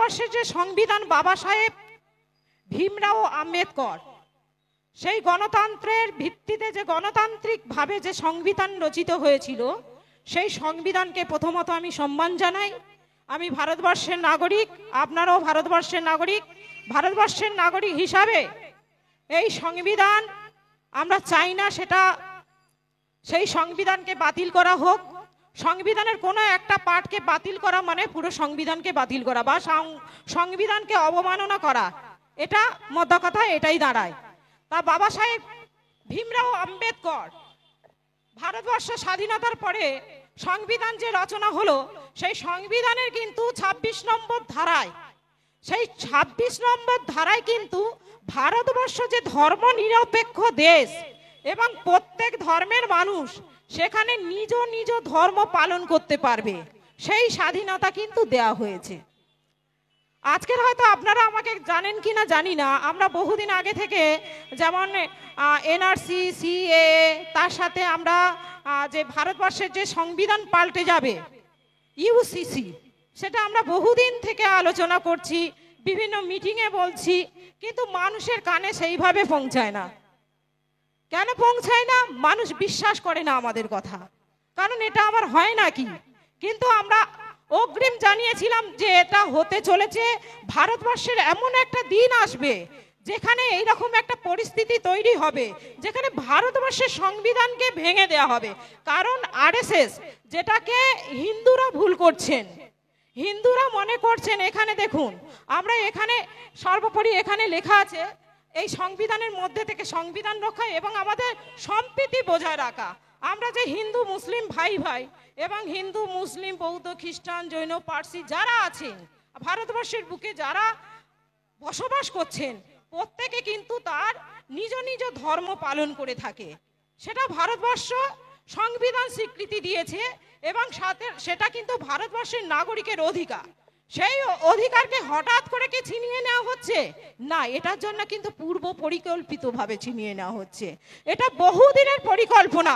ভারতবর্ষের যে সংবিধান বাবা সাহেব ভীমরাও আম্বেদকর সেই গণতন্ত্রের ভিত্তিতে যে গণতান্ত্রিকভাবে যে সংবিধান রচিত হয়েছিল, সেই সংবিধানকে প্রথমত আমি সম্মান জানাই। আমি ভারতবর্ষের নাগরিক, আপনারাও ভারতবর্ষের নাগরিক। ভারতবর্ষের নাগরিক হিসাবে এই সংবিধান আমরা চাই না সেই সংবিধানকে বাতিল করা হোক। সংবিধানের কোনো একটা পার্টকে বাতিল করা মানে পুরো সংবিধানকে বাতিল করা বা সংবিধানকে অবমাননা করা, এটা মোদ্দা কথা এটাই দাঁড়ায়। তা বাবা সাহেব ভীমরাও আম্বেদকর ভারতবর্ষ স্বাধীনতার পরে সংবিধান যে রচনা হলো, সেই সংবিধানের কিন্তু ২৬ নম্বর ধারায়, সেই ২৬ নম্বর ধারায় কিন্তু ভারতবর্ষ যে ধর্ম নিরপেক্ষ দেশ এবং প্রত্যেক ধর্মের মানুষ সেখানে নিজ নিজ ধর্ম পালন করতে পারবে, সেই স্বাধীনতা কিন্তু দেয়া হয়েছে। আজকের হয়তো আপনারা আমাকে জানেন কিনা জানি না, আমরা বহুদিন আগে থেকে যেমন এনআরসি, সিএ, তার সাথে আমরা যে ভারতবর্ষের যে সংবিধান পাল্টে যাবে ইউসিসি, সেটা আমরা বহুদিন থেকে আলোচনা করছি, বিভিন্ন মিটিংয়ে বলছি, কিন্তু মানুষের কানে সেইভাবে পৌঁছায় না। কেন পৌঁছায় না? মানুষ বিশ্বাস করে না আমাদের কথা, কারণ এটা আবার হয় নাকি। কিন্তু আমরা অগ্রিম জানিয়েছিলাম যে এটা হতে চলেছে। ভারতবর্ষের এমন একটা দিন আসবে যেখানে এইরকম একটা পরিস্থিতি তৈরি হবে যেখানে ভারতবর্ষের সংবিধানকে ভেঙে দেওয়া হবে। কারণ আরএসএস, যেটাকে হিন্দুরা ভুল করছেন, হিন্দুরা মনে করছেন, এখানে দেখুন, আমরা এখানে সর্বোপরি এখানে লেখা আছে এই সংবিধানের মধ্যে থেকে সংবিধান রক্ষা এবং আমাদের সম্প্রীতি বজায় রাখা। আমরা যে হিন্দু মুসলিম ভাই ভাই এবং হিন্দু মুসলিম বৌদ্ধ খ্রিস্টান জৈন পার্সি যারা আছেন ভারতবর্ষের বুকে, যারা বসবাস করছেন, প্রত্যেকে কিন্তু তার নিজ নিজ ধর্ম পালন করে থাকে। সেটা ভারতবর্ষ সংবিধান স্বীকৃতি দিয়েছে এবং সেটা কিন্তু ভারতবর্ষের নাগরিকের অধিকার। সেই অধিকারকে হঠাৎ করে কি ছিনিয়ে নেওয়া হচ্ছে? না, এটার জন্য কিন্তু পূর্ব পরিকল্পিতভাবে ছিনিয়ে নেওয়া হচ্ছে। এটা বহুদিনের পরিকল্পনা।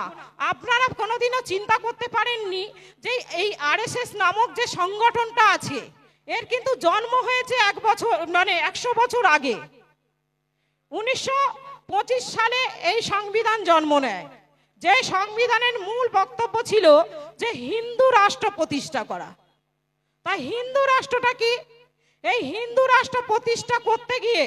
আপনারা কোনোদিনও চিন্তা করতে পারেননি যে এই আরএসএস নামক যে সংগঠনটা আছে, এর কিন্তু জন্ম হয়েছে 100 বছর আগে। 1925 সালে এই সংবিধান জন্ম নেয়, যে সংবিধানের মূল বক্তব্য ছিল যে হিন্দু রাষ্ট্র প্রতিষ্ঠা করা। তাই হিন্দু রাষ্ট্রটা কি? এই হিন্দু রাষ্ট্র প্রতিষ্ঠা করতে গিয়ে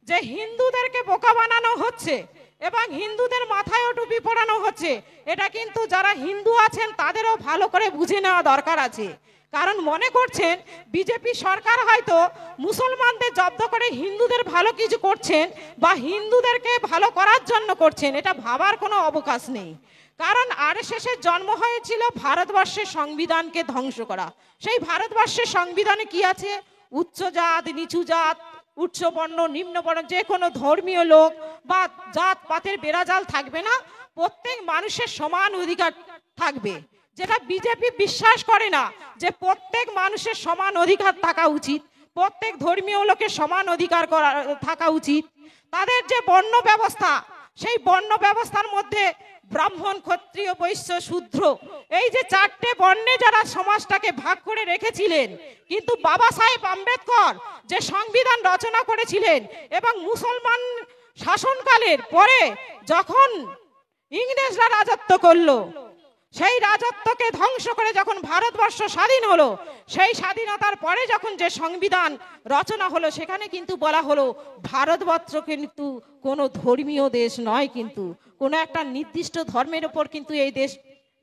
যে হিন্দুদেরকে বোকা বানানো হচ্ছে এবং হিন্দুদের মাথায় টুপি পরানো হচ্ছে, এটা কিন্তু যারা হিন্দু আছেন তাদেরও ভালো করে বুঝে নেওয়া দরকার আছে। কারণ মনে করছেন বিজেপি সরকার হয়তো মুসলমানদের জব্দ করে হিন্দুদের ভালো কিছু করছেন বা হিন্দুদেরকে ভালো করার জন্য করছেন, এটা ভাবার কোনো অবকাশ নেই। কারণ আরএসএস এর জন্ম হয়েছিল ভারতবর্ষের সংবিধানকে ধ্বংস করা। সেই ভারতবর্ষের সংবিধানে কি আছে? উচ্চ জাত, নিচু জাত, উচ্চ বর্ণ, নিম্ন বর্ণ, যে কোনো ধর্মীয় লোক বা জাত পাতের বেড়াজাল থাকবে না, প্রত্যেক মানুষের সমান অধিকার থাকবে। যেটা বিজেপি বিশ্বাস করে না যে প্রত্যেক মানুষের সমান অধিকার থাকা উচিত, প্রত্যেক ধর্মীয় লোকের সমান অধিকার থাকা উচিত। তাদের যে বর্ণ ব্যবস্থা, সেই বর্ণ ব্যবস্থার মধ্যে ব্রাহ্মণ, ক্ষত্রিয়, বৈশ্য, শূদ্র, এই যে 4টে বর্ণে যারা সমাজটাকে ভাগ করে রেখেছিলেন, কিন্তু বাবা সাহেব আম্বেদকর যে সংবিধান রচনা করেছিলেন এবং মুসলমান শাসনকালের পরে যখন ইংরেজরা রাজত্ব করলো, সেই রাজত্বকে ধ্বংস করে যখন ভারতবর্ষ স্বাধীন হলো, সেই স্বাধীনতার পরে যখন যে সংবিধান রচনা হলো, সেখানে কিন্তু বলা হলো ভারতবর্ষ কিন্তু কোনো ধর্মীয় দেশ নয়, কিন্তু কোনো একটা নির্দিষ্ট ধর্মের উপর কিন্তু এই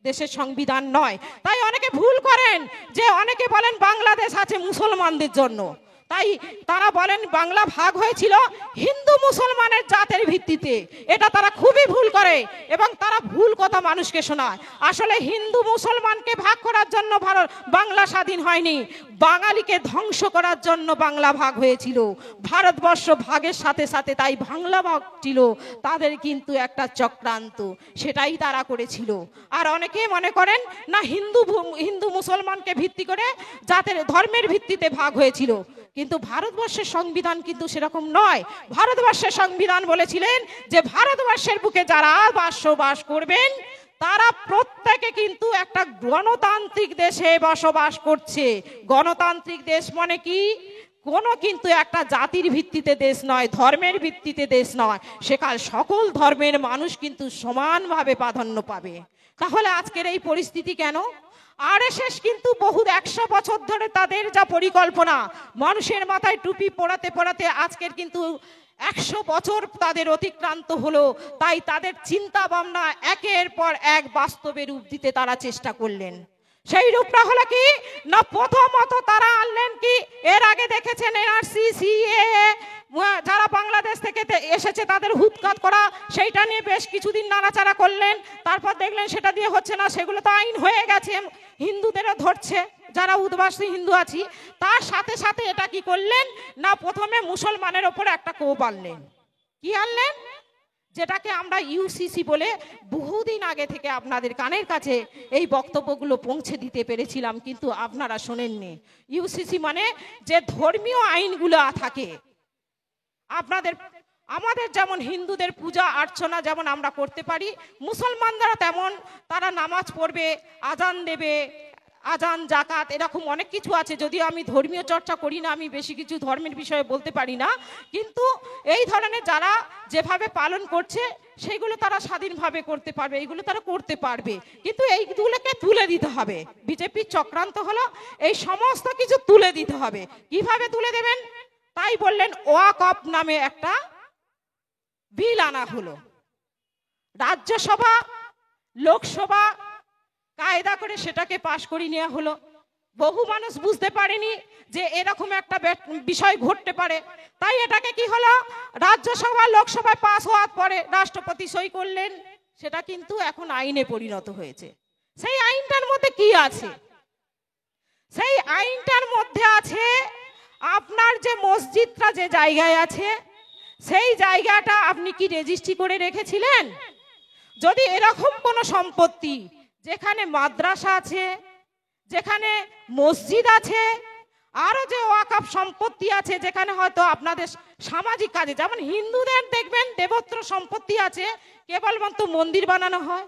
দেশের সংবিধান নয়। তাই অনেকে ভুল করেন যে অনেকে বলেন বাংলাদেশ আছে মুসলমানদের জন্য, তাই তারা বলেন বাংলা ভাগ হয়েছিল হিন্দু মুসলমানের জাতের ভিত্তিতে। এটা তারা খুবই ভুল করে এবং তারা ভুল কথা মানুষকে শোনায়। আসলে হিন্দু মুসলমানকে ভাগ করার জন্য বাংলা স্বাধীন হয়নি, বাঙালিকে ধ্বংস করার জন্য বাংলা ভাগ হয়েছিল। ভারতবর্ষ ভাগের সাথে সাথে তাই বাংলা ভাগ ছিল তাদের কিন্তু একটা চক্রান্ত, সেটাই তারা করেছিল। আর অনেকে মনে করেন না হিন্দু মুসলমানকে ভিত্তি করে জাতের ধর্মের ভিত্তিতে ভাগ হয়েছিল, কিন্তু ভারতবর্ষের সংবিধান কিন্তু সেরকম নয়। ভারতবর্ষের সংবিধান বলেছিলেন যে ভারতবর্ষের বুকে যারা বসবাস করবেন তারা প্রত্যেকে কিন্তু একটা গণতান্ত্রিক দেশে বসবাস করছে। গণতান্ত্রিক দেশ মানে কি? কোনো কিন্তু একটা জাতির ভিত্তিতে দেশ নয়, ধর্মের ভিত্তিতে দেশ নয়, সেখানে সকল ধর্মের মানুষ কিন্তু সমানভাবে প্রাধান্য পাবে। তাহলে আজকের এই পরিস্থিতি কেন? আরএসএস কিন্তু বহু 100 বছর ধরে তাদের যা পরিকল্পনা, মানুষের মাথায় টুপি পরাতে পরাতে আজকের কিন্তু 100 বছর তাদের অতিক্রান্ত হলো। তাই তাদের চিন্তা ভাবনা একের পর এক বাস্তবে রূপ দিতে তারা চেষ্টা করলেন। সেই রূপটা হলো কি না, প্রথমত তারা আনলেন কি, এর আগে দেখেছেন এনআরসি, সিএএ, যারা বাংলাদেশ থেকে এসেছে তাদের হুৎখাত করা, সেইটা নিয়ে বেশ কিছুদিন নাড়াচাড়া করলেন। তারপর দেখলেন সেটা দিয়ে হচ্ছে না, সেগুলো তো আইন হয়ে গেছে, হিন্দুদেরও ধরছে, যারা উদ্বাসী হিন্দু আছি। তার সাথে সাথে এটা কি করলেন না, প্রথমে মুসলমানের ওপর একটা কোপ আনলেন। কি আনলেন? যেটাকে আমরা ইউসিসি বলে বহুদিন আগে থেকে আপনাদের কানের কাছে এই বক্তব্যগুলো পৌঁছে দিতে পেরেছিলাম, কিন্তু আপনারা শোনেননি। ইউসিসি মানে যে ধর্মীয় আইনগুলো থাকে, আপনাদের আমাদের যেমন হিন্দুদের পূজা অর্চনা যেমন আমরা করতে পারি, মুসলমানরা তেমন তারা নামাজ পড়বে, আজান দেবে, আজান, জাকাত, এরকম অনেক কিছু আছে। যদিও আমি ধর্মীয় চর্চা করি না, আমি বেশি কিছু ধর্মের বিষয়ে বলতে পারি না, কিন্তু এই ধরনের যারা যেভাবে পালন করছে সেইগুলো তারা স্বাধীনভাবে করতে পারবে, এইগুলো তারা করতে পারবে, কিন্তু এইগুলোকে তুলে দিতে হবে। বিজেপির চক্রান্ত হলো এই সমস্ত কিছু তুলে দিতে হবে। কিভাবে তুলে দেবেন? তাই বললেন ওয়াকফ নামে একটা বিল আনা হলো। রাজ্যসভা, লোকসভা কায়দা করে সেটাকে পাশ করে নেওয়া হলো। বহু মানুষ বুঝতে পারেনি যে এরকম একটা বিষয় ঘটতে পারে, তাই এটাকে কি হলো, রাজ্যসভা লোকসভায় পাস হওয়ার পরে রাষ্ট্রপতি সই করলেন, সেটা কিন্তু এখন আইনে পরিণত হয়েছে। সেই আইনটার মধ্যে কি আছে? সেই আইনটার মধ্যে আছে আপনার যে মসজিদটা যে জায়গায় আছে, সেই জায়গাটা আপনি কি রেজিস্ট্রি করে রেখেছিলেন? যদি এরকম কোনো সম্পত্তি, যেখানে মাদ্রাসা আছে, যেখানে মসজিদ আছে, আরো যে ওয়াকফ সম্পত্তি আছে, যেখানে হয়তো আপনাদের সামাজিক কাজে, যেমন হিন্দুদের দেখবেন দেবত্র সম্পত্তি আছে, কেবলমাত্র মন্দির বানানো হয়,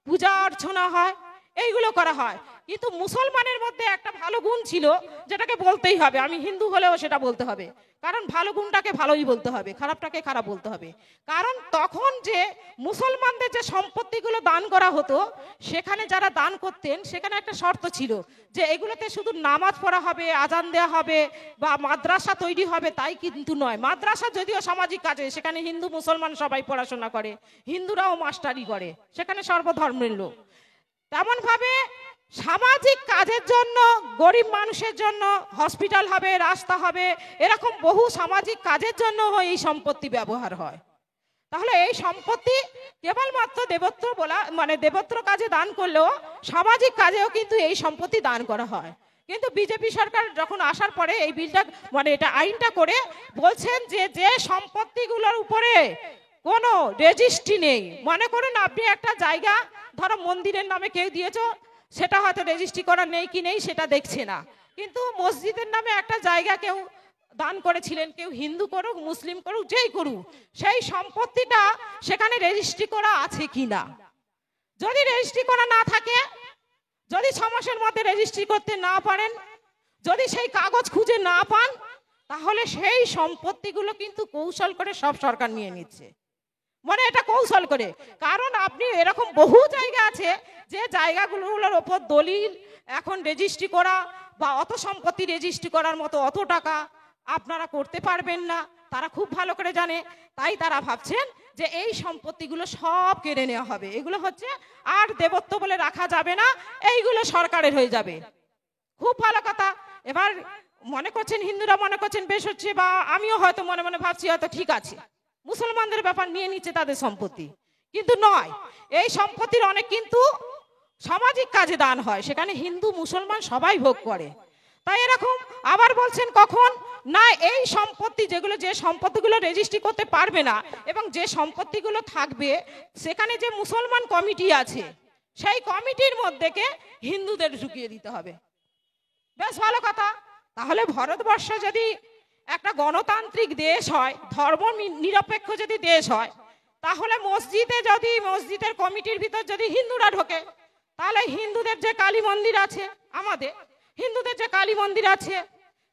পূজা অর্চনা হয়, এইগুলো করা হয়। কিন্তু মুসলমানের মধ্যে একটা ভালো গুণ ছিল, যেটাকে বলতেই হবে, আমি হিন্দু হলেও সেটা বলতে হবে, কারণ ভালো গুণটাকে ভালোই বলতে হবে, খারাপটাকে খারাপ বলতে হবে। কারণ তখন যে মুসলমানদের যে সম্পত্তিগুলো দান করা হতো, সেখানে যারা দান করতেন সেখানে একটা শর্ত ছিল যে এগুলোতে শুধু নামাজ পড়া হবে, আজান দেওয়া হবে বা মাদ্রাসা তৈরি হবে, তাই কিন্তু নয়। মাদ্রাসা যদিও সামাজিক কাজে, সেখানে হিন্দু মুসলমান সবাই পড়াশোনা করে, হিন্দুরাও মাস্টারি করে, সেখানে সর্বধর্মের লোক। তেমন ভাবে সামাজিক কাজের জন্য, গরিব মানুষের জন্য হসপিটাল হবে, রাস্তা হবে, এরকম বহু সামাজিক কাজের জন্য এই সম্পত্তি ব্যবহার হয়। তাহলে এই সম্পত্তি কেবলমাত্র দেবত্র বলা, মানে দেবত্র কাজে দান করলেও সামাজিক কাজেও কিন্তু এই সম্পত্তি দান করা হয়। কিন্তু বিজেপি সরকার যখন আসার পরে এই বিলটা, মানে এটা আইনটা করে বলছেন যে যে সম্পত্তিগুলোর উপরে কোনো রেজিস্ট্রি নেই, মনে করুন আপনি একটা জায়গা ধরো মন্দিরের নামে কেউ দিয়েছো, সেটা হয়তো রেজিস্ট্রি করা নেই কি নেই সেটা দেখছে না, কিন্তু মসজিদের নামে একটা জায়গা কেউ দান করেছিলেন, কেউ হিন্দু করুক, মুসলিম করুক, যেই করুক, সেই সম্পত্তিটা সেখানে রেজিস্ট্রি করা আছে কিনা। যদি রেজিস্ট্রি করা না থাকে, যদি 6 মাসের মধ্যে রেজিস্ট্রি করতে না পারেন, যদি সেই কাগজ খুঁজে না পান, তাহলে সেই সম্পত্তিগুলো কিন্তু কৌশল করে সব সরকার নিয়ে নিচ্ছে। মানে এটা কৌশল করে, কারণ আপনি এরকম বহু জায়গা আছে যে জায়গাগুলোর ওপর দলিল এখন রেজিস্ট্রি করা বা অত সম্পত্তি রেজিস্ট্রি করার মতো অত টাকা আপনারা করতে পারবেন না, তারা খুব ভালো করে জানে। তাই তারা ভাবছেন যে এই সম্পত্তিগুলো সব কেড়ে নেওয়া হবে, এগুলো হচ্ছে আর দেবত্ব বলে রাখা যাবে না, এইগুলো সরকারের হয়ে যাবে। খুব ভালো কথা। এবার মনে করছেন হিন্দুরা, মনে করছেন বেশ হচ্ছে, বা আমিও হয়তো মনে মনে ভাবছি হয়তো ঠিক আছে, মুসলমানদের ব্যাপার নিয়ে নিচ্ছে তাদের সম্পত্তি, কিন্তু নয়, এই সম্পত্তির অনেক কিন্তু সামাজিক কাজে দান হয়, সেখানে হিন্দু মুসলমান সবাই ভোগ করে। তাই এরকম আবার বলছেন কখন না, এই সম্পত্তি যেগুলো, যে সম্পত্তিগুলো রেজিস্ট্রি করতে পারবে না এবং যে সম্পত্তিগুলো থাকবে সেখানে যে মুসলমান কমিটি আছে, সেই কমিটির মধ্যেকে হিন্দুদের ঢুকিয়ে দিতে হবে। বেশ ভালো কথা। তাহলে ভারতবর্ষ যদি একটা গণতান্ত্রিক দেশ হয়, ধর্ম নিরপেক্ষ যদি দেশ হয়, তাহলে মসজিদের কমিটির ভিতর যদি হিন্দুরা ঢোকে, তাহলে হিন্দুদের যে কালী মন্দির আছে, আমাদের হিন্দুদের যে কালী মন্দির আছে,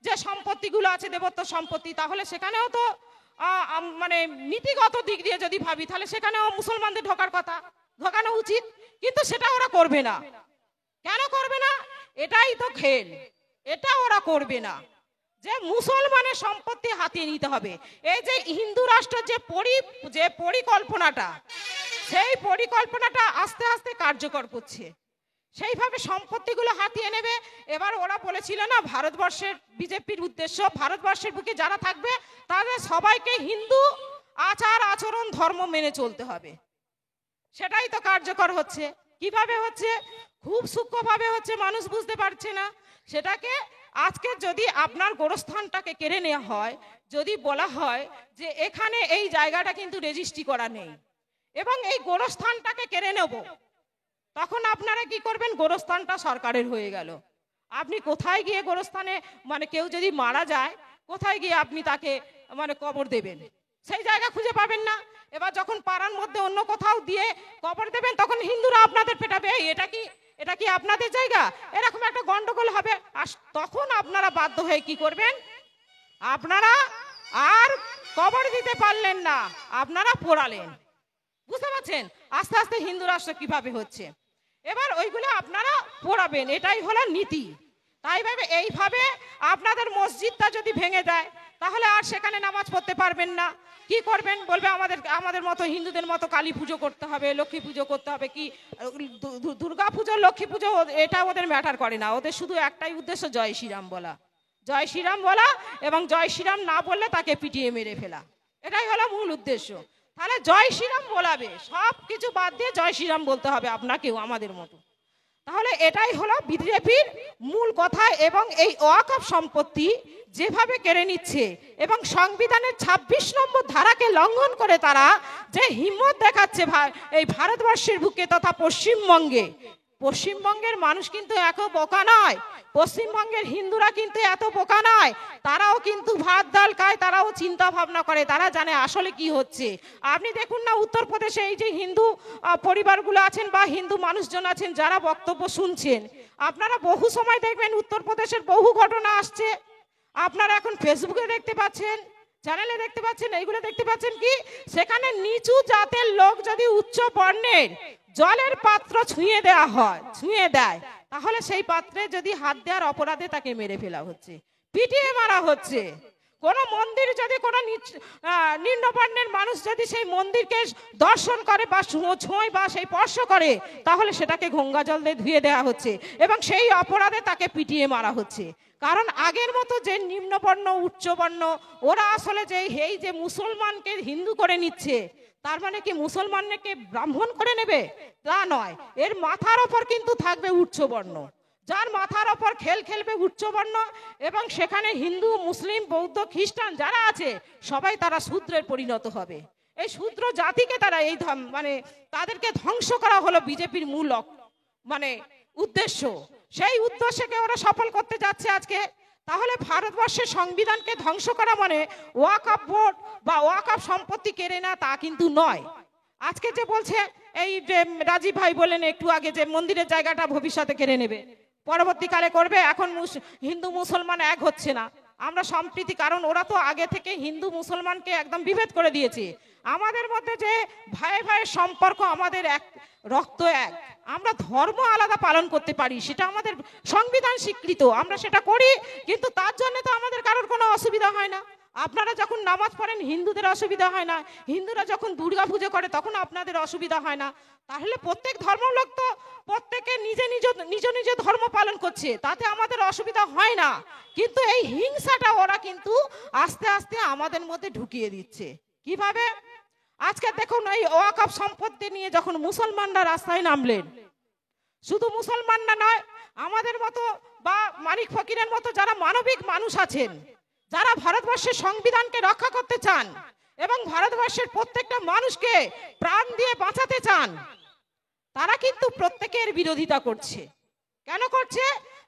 যে সম্পত্তিগুলো আছে দেবত্ব সম্পত্তি, তাহলে সেখানেও তো মানে নীতিগত দিক দিয়ে যদি ভাবি, তাহলে সেখানেও মুসলমানদের ঢোকানো উচিত। কিন্তু সেটা ওরা করবে না। কেন করবে না? এটাই তো খেল, এটা ওরা করবে না যে মুসলমানের সম্পত্তি হাতিয়ে নিতে হবে। এই যে হিন্দু রাষ্ট্রের যে পরিকল্পনাটা, সেই পরিকল্পনাটা আস্তে আস্তে কার্যকর করছে। সেইভাবে সম্পত্তিগুলো হাতিয়ে নেবে। এবার ওরা বলেছিল না, ভারতবর্ষের বিজেপির উদ্দেশ্য, ভারতবর্ষের বুকে যারা থাকবে তাদের সবাইকে হিন্দু আচার আচরণ ধর্ম মেনে চলতে হবে। সেটাই তো কার্যকর হচ্ছে। কিভাবে হচ্ছে? খুব সূক্ষ্মভাবে হচ্ছে, মানুষ বুঝতে পারছে না সেটাকে। আজকে যদি আপনার গোরস্থানটাকে কেড়ে নেওয়া হয়, যদি বলা হয় যে এখানে এই জায়গাটা কিন্তু রেজিস্ট্রি করা নেই এবং এই গোরস্থানটাকে কেড়ে নেব, তখন আপনারা কি করবেন? গোরস্থানটা সরকারের হয়ে গেল। আপনি কোথায় গিয়ে গোরস্থানে, মানে কেউ যদি মারা যায়, কোথায় গিয়ে আপনি তাকে মানে কবর দেবেন? সেই জায়গা খুঁজে পাবেন না। এবার যখন পাড়ার মধ্যে অন্য কোথাও দিয়ে কবর দেবেন, তখন হিন্দুরা আপনাদের পেটাবে, এটা কি আপনাদের জায়গা? এরকম একটা গন্ডগোল হবে। আর তখন আপনারা বাধ্য হয়ে কি করবেন? আপনারা আর কবর দিতে পারলেন না, আপনারা পোড়ালেন। বুঝতে পারছেন আস্তে আস্তে হিন্দু রাষ্ট্র কিভাবে হচ্ছে? এবার ওইগুলো আপনারা পোড়াবেন, এটাই হলো নীতি। তাই ভাবে এইভাবে আপনাদের মসজিদটা যদি ভেঙে দেয়, তাহলে আর সেখানে নামাজ পড়তে পারবেন না। কি করবেন? বলবে আমাদের মতো হিন্দুদের মতো কালী পুজো করতে হবে, লক্ষ্মী পুজো করতে হবে। কি দুর্গা পুজো, লক্ষ্মী পুজো, এটা ওদের ম্যাটার করে না। ওদের শুধু একটাই উদ্দেশ্য, জয় শ্রীরাম বলা, জয় শ্রীরাম বলা, এবং জয় শ্রীরাম না বললে তাকে পিটিয়ে মেরে ফেলা। এটাই হলো মূল উদ্দেশ্য। তাহলে জয় শ্রীরাম বলাবে, সব কিছু বাদ দিয়ে জয় শ্রীরাম বলতে হবে আপনাকেও আমাদের মতো। তাহলে এটাই হলো বিজেপির মূল কথা। এবং এই ওয়াকফ সম্পত্তি যেভাবে কেড়ে নিচ্ছে এবং সংবিধানের ২৬ নম্বর ধারাকে লঙ্ঘন করে তারা যে হিম্মত দেখাচ্ছে এই ভারতবর্ষের বুকে তথা পশ্চিমবঙ্গের মানুষ কিন্তু এত বোকা নয়, পশ্চিমবঙ্গের হিন্দুরা কিন্তু এত বোকা নয়। তারাও কিন্তু ভাত ডাল খায়, তারাও চিন্তা ভাবনা করে, তারা জানে আসলে কি হচ্ছে। আপনি দেখুন না, উত্তরপ্রদেশে এই যে হিন্দু পরিবারগুলো আছেন বা হিন্দু মানুষজন আছেন যারা বক্তব্য শুনছেন, আপনারা বহু সময় দেখবেন উত্তরপ্রদেশের বহু ঘটনা আসছে। আপনারা এখন ফেসবুকে দেখতে পাচ্ছেন, চ্যানেলে দেখতে পাচ্ছেন, এইগুলো দেখতে পাচ্ছেন কি সেখানে নিচু জাতের লোক যদি উচ্চ বর্ণের জলের পাত্র ছুঁয়ে দেয়, তাহলে সেই পাত্রে যদি হাত দেওয়ার অপরাধে তাকে মেরে ফেলা হচ্ছে, পিটিয়ে মারা হচ্ছে। কোন মন্দির যদি কোন নিম্নবর্ণের মানুষ যদি সেই মন্দিরকে দর্শন করে বা ছোঁয় বা সেই স্পর্শ করে, তাহলে সেটাকে গঙ্গা জল দিয়ে ধুয়ে দেওয়া হচ্ছে এবং সেই অপরাধে তাকে পিটিয়ে মারা হচ্ছে। কারণ আগের মতো যে নিম্নবর্ণ উচ্চবর্ণ ওরা আসলে এই যে মুসলমানকে হিন্দু করে নিচ্ছে, তার মানে কি মুসলমানকে ব্রাহ্মণ করে নেবে? তা নয়, এর মাথার ওপর কিন্তু থাকবে উচ্চবর্ণ, যার মাথার ওপর খেলবে উচ্চবর্ণ, এবং সেখানে হিন্দু মুসলিম বৌদ্ধ খ্রিস্টান যারা আছে সবাই তারা শূদ্রের পরিণত হবে। এই শূদ্র জাতিকে তারা মানে তাদেরকে ধ্বংস করা হলো বিজেপির মূল মানে উদ্দেশ্য। সেই উদ্দেশ্যকে ওরা সফল করতে যাচ্ছে আজকে। তাহলে ভারতবর্ষের সংবিধানকে ধ্বংস করা মানে ওয়াকফ বোর্ড বা ওয়াকফ সম্পত্তি কেড়ে না, তা কিন্তু নয়। আজকে যে বলছে এই যে রাজীব ভাই বলেন একটু আগে যে মন্দিরের জায়গাটা ভবিষ্যতে কেড়ে নেবে, পরবর্তীকালে করবে। এখন হিন্দু মুসলমান এক হচ্ছে না, আমরা সম্প্রীতি, কারণ ওরা তো আগে থেকে হিন্দু মুসলমানকে একদম বিভেদ করে দিয়েছে। আমাদের মধ্যে যে ভাই ভাইয়ের সম্পর্ক, আমাদের এক রক্ত এক, আমরা ধর্ম আলাদা পালন করতে পারি, সেটা আমাদের সংবিধান স্বীকৃত, আমরা সেটা করি। কিন্তু তার জন্য তো আমাদের কারোর কোনো অসুবিধা হয় না। আপনারা যখন নামাজ পড়েন হিন্দুদের অসুবিধা হয় না, হিন্দুরা যখন দুর্গা পুজো করে তখন আপনাদের অসুবিধা হয় না। তাহলে প্রত্যেক ধর্মলোক তো প্রত্যেকে নিজ ধর্ম পালন করছে, তাতে আমাদের অসুবিধা হয় না। কিন্তু এই হিংসাটা ওরা কিন্তু আস্তে আস্তে আমাদের মধ্যে ঢুকিয়ে দিচ্ছে। কিভাবে? আজকে দেখুন, এই ওয়াকফ সম্পত্তি নিয়ে যখন মুসলমানরা রাস্তায় নামলেন, শুধু মুসলমানরা নয়, আমাদের মতো বা মানিক ফকিরের মতো যারা মানবিক মানুষ আছেন, যারা ভারতবর্ষের সংবিধানকে রক্ষা করতে চান এবং ভারতবর্ষের প্রত্যেকটা মানুষকে প্রাণ দিয়ে বাঁচাতে চান, তারা কিন্তু প্রত্যেকের বিরোধিতা করছে। কেন করছে?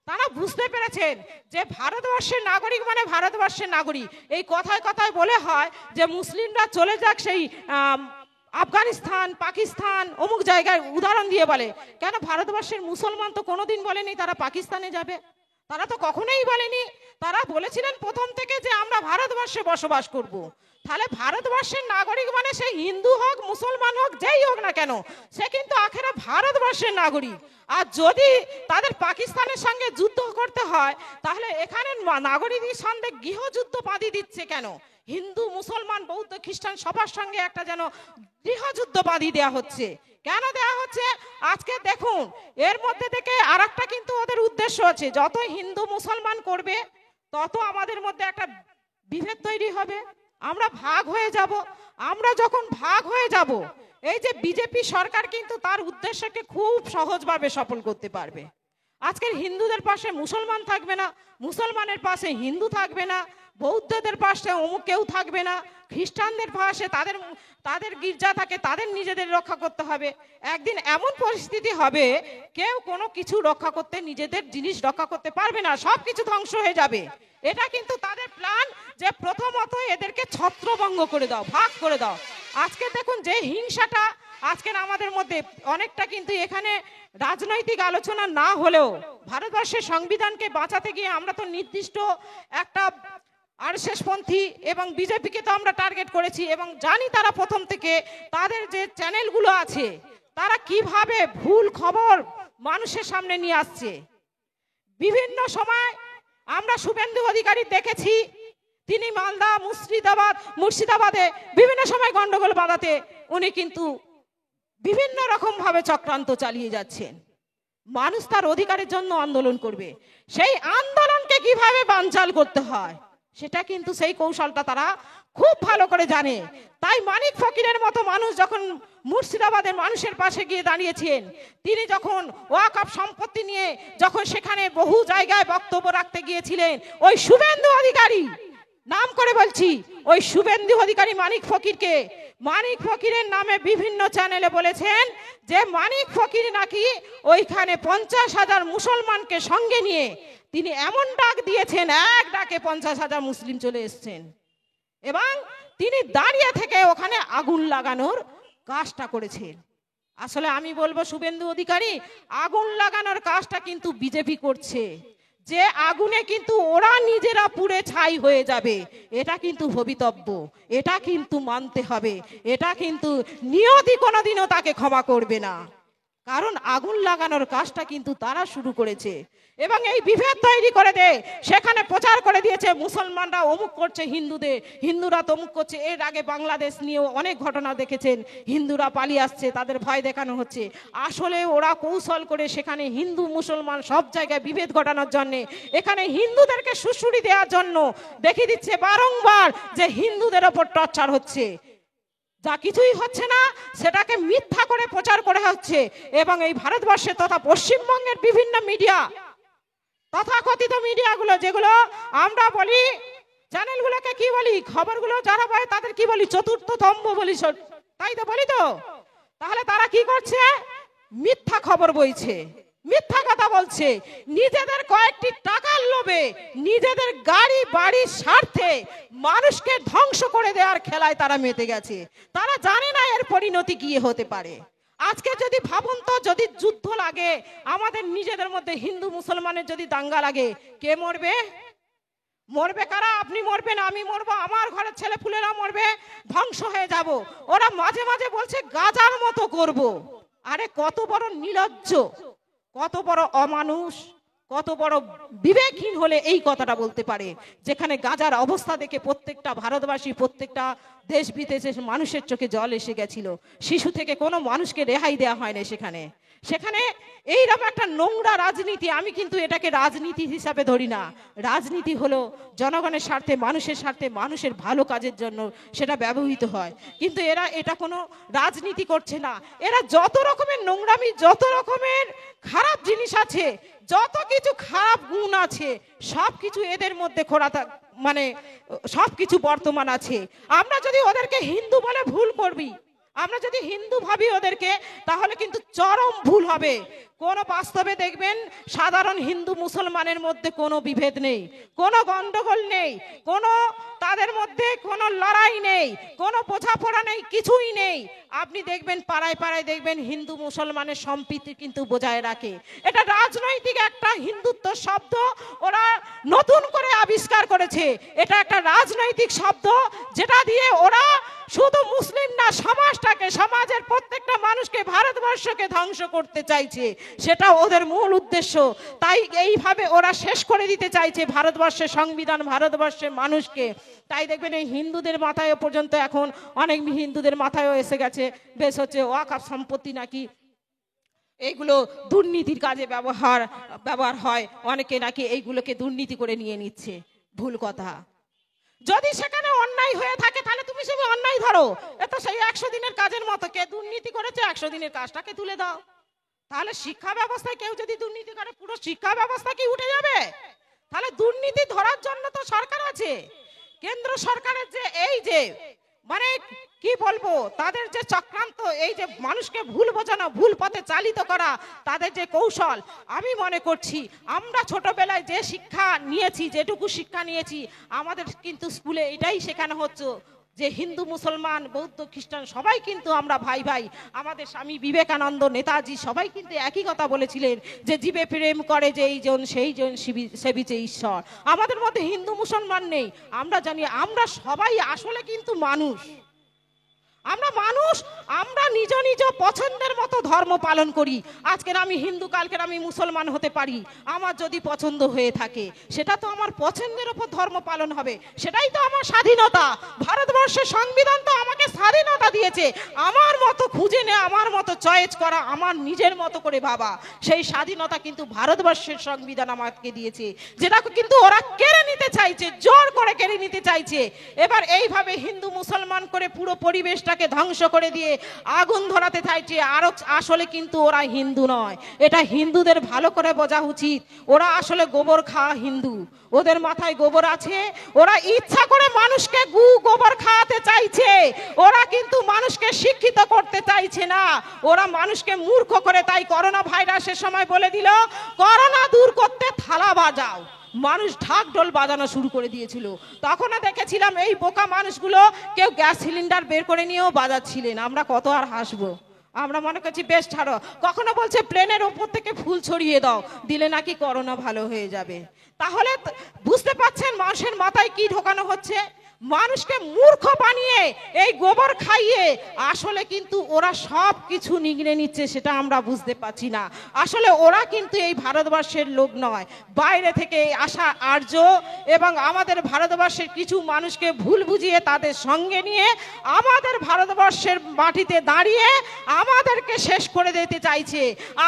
তারা বুঝতে পেরেছেন যে ভারতবর্ষের নাগরিক মানে ভারতবর্ষের নাগরিক। এই কথায় কথায় বলে হয় যে মুসলিমরা চলে যাক সেই আফগানিস্তান, পাকিস্তান অমুক জায়গায় উদাহরণ দিয়ে বলে। কেন ভারতবর্ষের মুসলমান তো কোনোদিন বলেনি তারা পাকিস্তানে যাবে, তারা তো কখনোই বলেনি। তারা বলেছিলেন প্রথম থেকে যে আমরা ভারতবর্ষে বসবাস করব। তাহলে ভারতবর্ষের নাগরিক মানে সে হিন্দু হোক, মুসলমান হোক, যেই হোক না কেন, সে কিন্তু আখেরে ভারতবর্ষের নাগরিক। আর যদি তাদের পাকিস্তানের সঙ্গে যুদ্ধ করতে হয়, তাহলে এখানে নাগরিকদের সঙ্গে গৃহযুদ্ধ বাঁধিয়ে দিচ্ছে কেন? হিন্দু, মুসলমান, বৌদ্ধ, খ্রিস্টান সবার সঙ্গে একটা যেন গৃহযুদ্ধ বাঁধিয়ে দেওয়া হচ্ছে। কেন দেওয়া হচ্ছে? আজকে দেখুন, এর মধ্যে থেকে আরেকটা কিন্তু ওদের উদ্দেশ্য আছে, যত হিন্দু মুসলমান করবে তত আমাদের মধ্যে একটা বিভেদ তৈরি হবে, আমরা ভাগ হয়ে যাব। আমরা যখন ভাগ হয়ে যাব, এই যে বিজেপি সরকার কিন্তু তার উদ্দেশ্যকে খুব সহজভাবে সফল করতে পারবে। আজকের হিন্দুদের পাশে মুসলমান থাকবে না, মুসলমানের পাশে হিন্দু থাকবে না, বৌদ্ধদের পাশে অমুক কেউ থাকবে না, খ্রিস্টানদের পাশে তাদের গির্জা থাকে, তাদের নিজেদের রক্ষা করতে হবে। একদিন এমন পরিস্থিতি হবে, কেউ কোনো কিছু রক্ষা করতে, নিজেদের জিনিস রক্ষা করতে পারবে না, সব কিছু ধ্বংস হয়ে যাবে। এটা কিন্তু তাদের প্ল্যান, যে প্রথমত এদেরকে ছত্রভঙ্গ করে দাও, ভাগ করে দাও। আজকে দেখুন যে হিংসাটা আজকের আমাদের মধ্যে অনেকটা, কিন্তু এখানে রাজনৈতিক আলোচনা না হলেও ভারতবর্ষের সংবিধানকে বাঁচাতে গিয়ে আমরা তো নির্দিষ্ট একটা আরএসএস পন্থী এবং বিজেপিকে তো আমরা টার্গেট করেছি, এবং জানি তারা প্রথম থেকে তাদের যে চ্যানেলগুলো আছে তারা কিভাবে ভুল খবর মানুষের সামনে নিয়ে আসছে। বিভিন্ন সময় আমরা শুভেন্দু অধিকারী দেখেছি, তিনি মালদা, মুর্শিদাবাদে বিভিন্ন সময় গন্ডগোল বাঁধাতে উনি কিন্তু বিভিন্ন রকম ভাবে চক্রান্ত চালিয়ে যাচ্ছেন। মানুষ তার অধিকারের জন্য আন্দোলন করবে, সেই আন্দোলনকে কিভাবে বানচাল করতে হয় সেটা কিন্তু সেই কৌশলটা তারা খুব ভালো করে জানে। তাই মানিক ফকিরের মতো মানুষ যখন মুর্শিদাবাদের মানুষের পাশে গিয়ে দাঁড়িয়েছেন, তিনি যখন ওয়াকফ সম্পত্তি নিয়ে যখন সেখানে বহু জায়গায় বক্তব্য রাখতে গিয়েছিলেন, ওই শুভেন্দু অধিকারী, নাম করে বলছি, ওই শুভেন্দু অধিকারী মানিক ফকিরের নামে বিভিন্ন চ্যানেলে বলেছেন যে মানিক ফকির নাকি ওইখানে 50,000 মুসলমানকে সঙ্গে নিয়ে তিনি এমন ডাক দিয়েছেন, এক ডাকে 50,000 মুসলিম চলে এসেছেন, এবং তিনি দাঁড়িয়ে থেকে ওখানে আগুন লাগানোর কাজটা করেছেন। আসলে আমি বলবো শুভেন্দু অধিকারী, আগুন লাগানোর কাজটা কিন্তু বিজেপি করছে, যে আগুনে কিন্তু ওরা নিজেরা পুড়ে ছাই হয়ে যাবে, এটা কিন্তু ভবিতব্য, এটা কিন্তু মানতে হবে, এটা কিন্তু নিয়তি কোনোদিনও তাকে ক্ষমা করবে না। কারণ আগুন লাগানোর কাজটা কিন্তু তারা শুরু করেছে, এবং এই বিভেদ তৈরি করে দেয়, সেখানে প্রচার করে দিয়েছে মুসলমানরা অমুক করছে হিন্দুরা তমুক করছে। এর আগে বাংলাদেশ নিয়েও অনেক ঘটনা দেখেছেন, হিন্দুরা পালিয়ে আসছে, তাদের ভয় দেখানো হচ্ছে। আসলে ওরা কৌশল করে সেখানে হিন্দু মুসলমান সব জায়গায় বিভেদ ঘটানোর জন্য, এখানে হিন্দুদেরকে সুশুরি দেওয়ার জন্য দেখিয়ে দিচ্ছে বারংবার যে হিন্দুদের ওপর টর্চার হচ্ছে। যা কিছুই হচ্ছে না সেটাকে মিথ্যা করে প্রচার করা হচ্ছে, এবং এই ভারতবর্ষে তথা পশ্চিমবঙ্গের বিভিন্ন মিডিয়া, তথাকথিত মিডিয়াগুলো, যেগুলো আমরা বলি চ্যানেলগুলোকে কি বলি, খবরগুলো যারা পায় তাদের কি বলি, চতুর্থ স্তম্ভ বলি, তাই তো বলি তো। তাহলে তারা কি করছে? মিথ্যা খবর বইছে, মিথ্যা কথা বলছে, নিজেদের কয়েকটি টাকার লোভে, নিজেদের গাড়ি বাড়ির স্বার্থে মানুষকে ধ্বংস করে দেওয়ার খেলায় তারা মেতে গেছে। তারা জানে না এর পরিণতি কি হতে পারে। আজকে যদি ভাবুন তো, যদি যুদ্ধ লাগে আমাদের নিজেদের মধ্যে, হিন্দু মুসলমানের যদি দাঙ্গা লাগে, কে মরবে? মরবে কারা? আপনি মরবেন, আমি মরবো, আমার ঘরের ছেলে পুলেরা মরবে, ধ্বংস হয়ে যাব। ওরা মাঝে মাঝে বলছে গাজার মতো করব। আরে কত বড় নির্লজ্জ, কত বড় অমানুষ, কত বড় বিবেকহীন হলে এই কথাটা বলতে পারে, যেখানে গাজার অবস্থা দেখে প্রত্যেকটা ভারতবাসী, প্রত্যেকটা দেশ বিদেশের মানুষের চোখে জল এসে গেছিল। শিশু থেকে কোনো মানুষকে রেহাই দেওয়া হয় না সেখানে এইরকম একটা নোংরা রাজনীতি। আমি কিন্তু এটাকে রাজনীতি হিসাবে ধরি না। রাজনীতি হলো জনগণের স্বার্থে, মানুষের স্বার্থে, মানুষের ভালো কাজের জন্য সেটা ব্যবহৃত হয়, কিন্তু এরা এটা কোনো রাজনীতি করছে না। এরা যত রকমের নোংরামি, যত রকমের খারাপ জিনিস আছে, যত কিছু খারাপ গুণ আছে, সব কিছু এদের মধ্যে মানে সবকিছু বর্তমান আছে। আমরা যদি ওদেরকে হিন্দু বলে ভুল করবি, আমরা যদি হিন্দু ভাবি ওদেরকে, তাহলে কিন্তু চরম ভুল হবে। কোন বাস্তবে দেখবেন সাধারণ হিন্দু মুসলমানের মধ্যে কোনো বিভেদ নেই, কোনো গন্ডগোল নেই, কোনো তাদের মধ্যে কোনো লড়াই নেই, কোনো বোঝাপড়া নেই, কিছুই নেই। আপনি দেখবেন পাড়ায় পাড়ায় দেখবেন হিন্দু মুসলমানের সম্প্রীতি কিন্তু বজায় রাখে। এটা রাজনৈতিক একটা হিন্দুত্ব শব্দ ওরা নতুন করে আবিষ্কার করেছে। এটা একটা রাজনৈতিক শব্দ যেটা দিয়ে ওরা শুধু মুসলিম না, সমাজটাকে, সমাজের প্রত্যেকটা মানুষকে, ভারতবর্ষকে ধ্বংস করতে চাইছে। সেটা ওদের মূল উদ্দেশ্য। তাই এইভাবে ওরা শেষ করে দিতে চাইছে ভারতবর্ষের সংবিধান, ভারতবর্ষের মানুষকে। তাই দেখবেন এই হিন্দুদের মাথায় পর্যন্ত এখন অনেক হিন্দুদের মাথায়ও এসে গেছে বেশ হচ্ছে ওয়াকফ সম্পত্তি নাকি এইগুলো দুর্নীতির কাজে ব্যবহার হয়, অনেকে নাকি এইগুলোকে দুর্নীতি করে নিয়ে নিচ্ছে। ভুল কথা। যদি সেখানে অন্যায় হয়ে থাকে তাহলে তুমি সে অন্যায় ধরো। এ তো সেই 100 দিনের কাজের মতো, কে দুর্নীতি করেছে 100 দিনের কাজটাকে তুলে দাও। তাহলে শিক্ষা ব্যবস্থায় কেউ যদি দুর্নীতি করে পুরো শিক্ষা ব্যবস্থা কি উঠে যাবে? তাহলে দুর্নীতি ধরার জন্য তো সরকার আছে। কেন্দ্র সরকারের যে এই যে মানে কি বলবো, তাদের যে চক্রান্ত, এই যে মানুষকে ভুল বোঝানো, ভুল পথে চালিত করা, তাদের যে কৌশল, আমি মনে করছি আমরা ছোটবেলায় যে শিক্ষা নিয়েছি, যেটুকু শিক্ষা নিয়েছি, আমাদের কিন্তু স্কুলে এটাই শেখানো হচ্ছে যে হিন্দু মুসলমান বৌদ্ধ খ্রিস্টান সবাই কিন্তু আমরা ভাই ভাই। আমাদের স্বামী বিবেকানন্দ, নেতাজি সবাই কিন্তু একই কথা বলেছিলেন যে জীবে প্রেম করে যে এই জন সেই জন সেবিছে ঈশ্বর। আমাদের মধ্যে হিন্দু মুসলমান নেই। আমরা জানি আমরা সবাই আসলে কিন্তু মানুষ। আমরা মানুষ, আমরা নিজ নিজ পছন্দের মতো ধর্ম পালন করি। আজকের আমি হিন্দু, কালকের আমি মুসলমান হতে পারি। আমার যদি পছন্দ হয়ে থাকে সেটা তো আমার পছন্দের উপর ধর্ম পালন হবে, সেটাই তো আমার স্বাধীনতা। ভারতবর্ষের সংবিধান তো আমাকে স্বাধীনতা দিয়েছে আমার মতো খুঁজে নেওয়া, আমার মতো চয়েস করা, আমার নিজের মতো করে ভাবা। সেই স্বাধীনতা কিন্তু ভারতবর্ষের সংবিধান আমাকে দিয়েছে, যেটা কিন্তু ওরা কেড়ে নিতে চাইছে, জোর করে কেড়ে নিতে চাইছে। এবার এইভাবে হিন্দু মুসলমান করে পুরো পরিবেশটা ধ্বংস করে দিয়ে আগুন ধরাতে চাইছে। আর আসলে কিন্তু ওরা হিন্দু নয়, এটা হিন্দুদের ভালো করে বোঝা উচিত। ওরা আসলে গোবর খাওয়া হিন্দু, ওদের মাথায় গোবর আছে। ওরা ইচ্ছা করে মানুষকে গোবর খাওয়াতে চাইছে। ওরা কিন্তু মানুষকে শিক্ষিত করতে চাইছে না, ওরা মানুষকে মূর্খ করে। তাই করোনা ভাইরাসের সময় বলে দিল করোনা দূর করতে থালা বাজাও। মানুষ ঢাক ঢোল বাজানো শুরু করে দিয়েছিল। তখনও দেখেছিলাম এই বোকা মানুষগুলো কেউ গ্যাস সিলিন্ডার বের করে নিয়েও বাজাচ্ছিলেন। আমরা কত আর হাসবো, আমরা মনে করছি বেশ ছাড়ো। কখনো বলছে প্লেনের ওপর থেকে ফুল ছড়িয়ে দাও, দিলে নাকি করোনা ভালো হয়ে যাবে। তাহলে বুঝতে পারছেন মানুষের মাথায় কি ঢোকানো হচ্ছে? মানুষকে মূর্খ বানিয়ে এই গোবর খাইয়ে আসলে কিন্তু ওরা সব কিছু নিগড়ে নিচ্ছে, সেটা আমরা বুঝতে পারছি না। আসলে ওরা কিন্তু এই ভারতবর্ষের লোক নয়, বাইরে থেকে আসা আর্য এবং আমাদের ভারতবর্ষের কিছু মানুষকে ভুল বুঝিয়ে তাদের সঙ্গে নিয়ে আমাদের ভারতবর্ষের মাটিতে দাঁড়িয়ে আমাদেরকে শেষ করে দিতে চাইছে।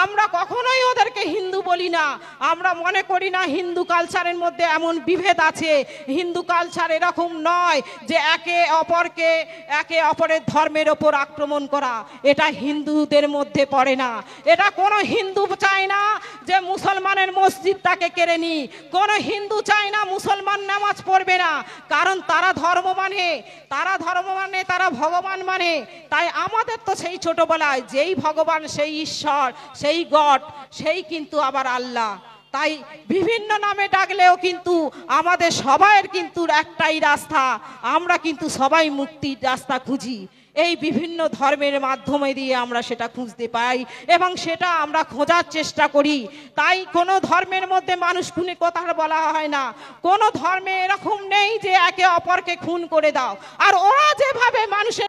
আমরা কখনোই ওদেরকে হিন্দু বলি না। আমরা মনে করি না হিন্দু কালচারের মধ্যে এমন বিভেদ আছে। হিন্দু কালচার এরকম নয় যে একে অপরের ধর্মের ওপর আক্রমণ করা, এটা হিন্দুদের মধ্যে পড়ে না। এটা কোনো হিন্দু চায় না যে মুসলমানের মসজিদটাকে কেড়ে নি, কোনো হিন্দু চায় না মুসলমান নামাজ পড়বে না, কারণ তারা ধর্ম মানে, তারা ভগবান মানে। তাই আমাদের তো সেই ছোটবেলায় যেই ভগবান, সেই ঈশ্বর, সেই গড, সেই কিন্তু আবার আল্লাহ। তাই বিভিন্ন নামে ডাকলেও কিন্তু আমাদের সবাইয়ের কিন্তু একটাই রাস্তা, আমরা কিন্তু সবাই মুক্তির রাস্তা খুঁজি। এই বিভিন্ন ধর্মের মাধ্যমে দিয়ে আমরা সেটা খুঁজতে পাই এবং সেটা আমরা খোঁজার চেষ্টা করি। তাই কোনো ধর্মের মধ্যে মানুষ খুনের কথা বলা হয় না। কোনো ধর্মে এরকম নেই যে একে অপরকে খুন করে দাও। আর ওরা যেভাবে মানুষের